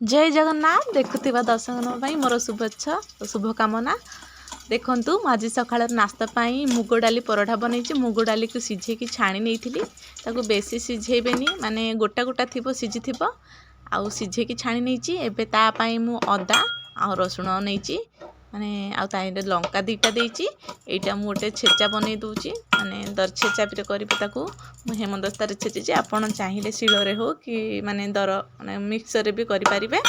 जय जगन्नाथ देखुवा दर्शक मोर शुभेच्छा शुभकामना। देखु आज सकाल नास्ता मुग डाली पराठा बनई। मुग डाली को सीझे छाणी नहीं ताकू बेसी सीझेबेनी माने गोटा गोटा थी सीझी थी आउ सीझे छाणी नहीं। एबे मु अदा आ रसुण नहीं माने आउ लंका दीटा देची। एटा मु गोटे छेचा बनै दूची माने दर छेचा भी करिबे हेमदस्तार छेची। आपण चाहिए शिଳରେ हो कि माने दर माने मिक्सर भी करि परिबे।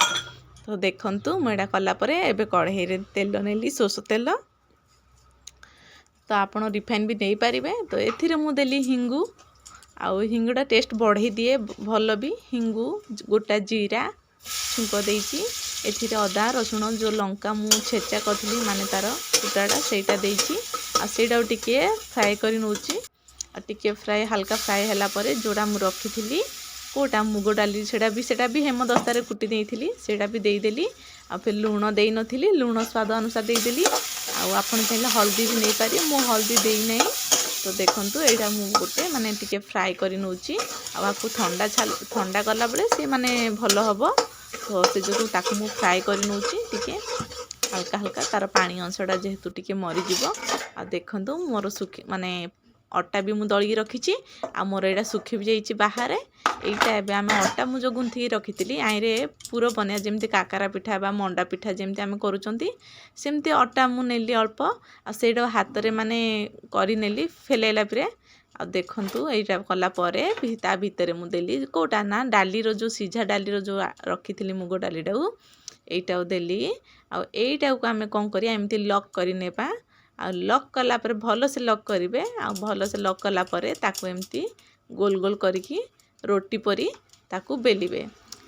तो देखंतु मुझे कला परे एबे कढ़ाई रे तेल नेली सोस तेल। तो आपण रिफाइन भी नहीं पारिबे। तो एथिरे मु देली हिंगू आउ हिंगुटा टेस्ट बढ़े दिए भल भी। हिंगू गोटा जीरा छुंक देइची। एथिरे अदा रसुण जो लंका मु छेचा करथली माने तार कुटाटा सेटा देइची आ सेटा टिके फ्राई करि नउची। आ टिके फ्राई हल्का फ्राई हला परे जोड़ा मु रखिथली कोटा मुग डाली सेटा भी हेमदस्तार कुटी देइथली सेटा भी देदेली। आ फिर लुण दे नथिली लुण स्वाद अनुसार देदेली। आपण चाहे हल्दी भी नहीं पारे मु हल्दी देई नहीं। तो देखंतु एटा मु गोटे माने टिके फ्राई करि नउची। आपको ठंडा कला बेले से माने भल हबो। तो से जो ताकू मु फ्राई करि नउची टिके हल्का हल्का तार पानी अंशटा जेहेतु टिके मरी जिवो। आ देखंतु मोर सुखी माने अटा भी मु दळी रखिची। आ मोर एटा सुखी भी जाइची बाहर। एटा एबे आमे अटा मु जो गुंथी रखितली आइरे पूरा बनिया जेमती काकरा पिठा बा मंडा पिठा जेमती आमे करूचंती सेमती अटा मु नेली अल्प आ सेडो हाथ रे माने करि नेली फेलेला पिरे। आ देखंतु एटा कला परे ता भीतर मु देली कोटा ना डाली रो जो सीझा डाली रो जो रखितली मुग डालीटाऊ एटा देली। आ एटा को आमे कोन करिया एमती लॉक करि नेबा। आ लॉक कला पर भल से लॉक करिवे। आ भल से लॉक कला परे ताकू एमती गोल गोल करिकी रोटी परी ताकू बेलिबे।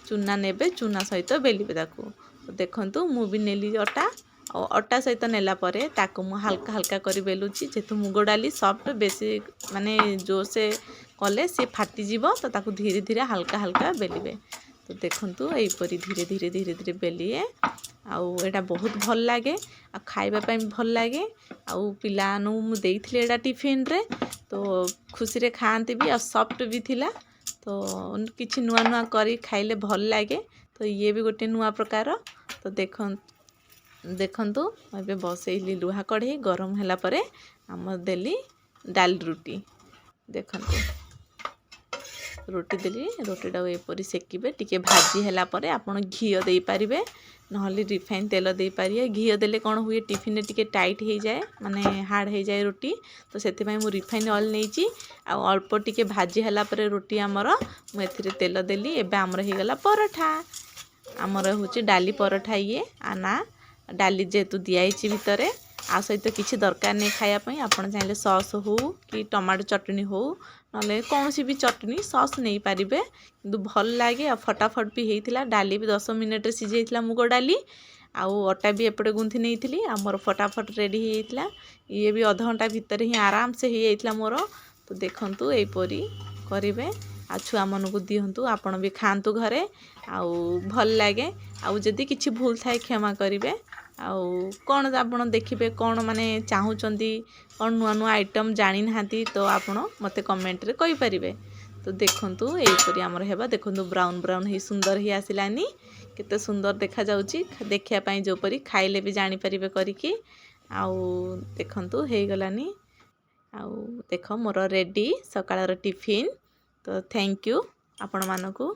चूना नेबे चूना सहित बेलिबे ताकू। तो देखंतु मु भी नेली अटा और अटा सहित नेला परे ताकू मु हल्का हल्का करी बेलुची। जेतु मुग डाली सॉफ्ट बेसी माने जो से कले से फाटी जीवो। तो ताकू धीरे धीरे हल्का हल्का बेलिबे। तो देखंतु एई परी धीरे धीरे धीरे धीरे बेलिए। आउ एटा बहुत भल लागे आ खाइबा पई भल लागे। आउ पिलानु मु देइथले एटा टिफिन रे तो खुशी रे खांती भी और सॉफ्ट भी थिला। तो किछि नुआ नुआ करी खाइले भल लागे। तो ये भी गोटे नुआ प्रकार। तो देखंतु एबे बसैली लुहा कढ़ई गरम होला परे हम देली डाल रोटी। देखंतु रोटी देली रोटीटा एपरी सेकिबे टिके भाजी होला परे आपण घी दे पारिबे नहले रिफाइन तेल दे पारिए। घी देले कोन हुए टिफिन रे टिके टाइट हो जाए माने हार्ड हो जाए रोटी। तो सेति पई मु रिफाइन ऑयल नेची आ अल्प टिके भाजी होला परे रोटी हमर मु एथिरे तेल देली। एबे हमर हे गला पराठा हमर होची डाली पराठा ये आ ना डाली जेतु दियाइची भितरे आ सहित किछि दरकार नहीं खाया पई। आपण चाहिले सॉस हो कि टमाटो चटनी हो नले कोनोसी भी चटनी सॉस नहीं पारिबे किंतु भल लागे। आ फटाफट भी हेइथिला डाली भी 10 मिनिट रे सिझेइथिला मुग डाली। आउ अटा भी एपटे गुंथि नेइथिली हमर फटाफट रेडी हेइथिला। ये भी आधा घंटा भीतर ही आराम से हेइथिला मोर। तो देखंतु एई परी करिवे आ छुआ मन को दिहंतु आपण भी खांतु घरे आउ भल लागे। आउ जदी किछि भूल थाए क्षमा करिवे। आउ कोन आपण देखिबे कोन माने चाहुचंदी कोन नुआ नुआ आइटम जानि नाहांती तो आपण मते कमेंट रे कहि परिबे। तो देखंतु एई परी हमर हेबा देखंतु ब्राउन ब्राउन ही सुंदर ही आसिलानी केते सुंदर देखा जाउची। देखिया पई जो परी खाइले भी जानि परिबे करिकी। आउ देखंतु हे गलानी आउ देखो मोर रेडी सकाळर टिफिन। तो थैंक यू आपण मानको।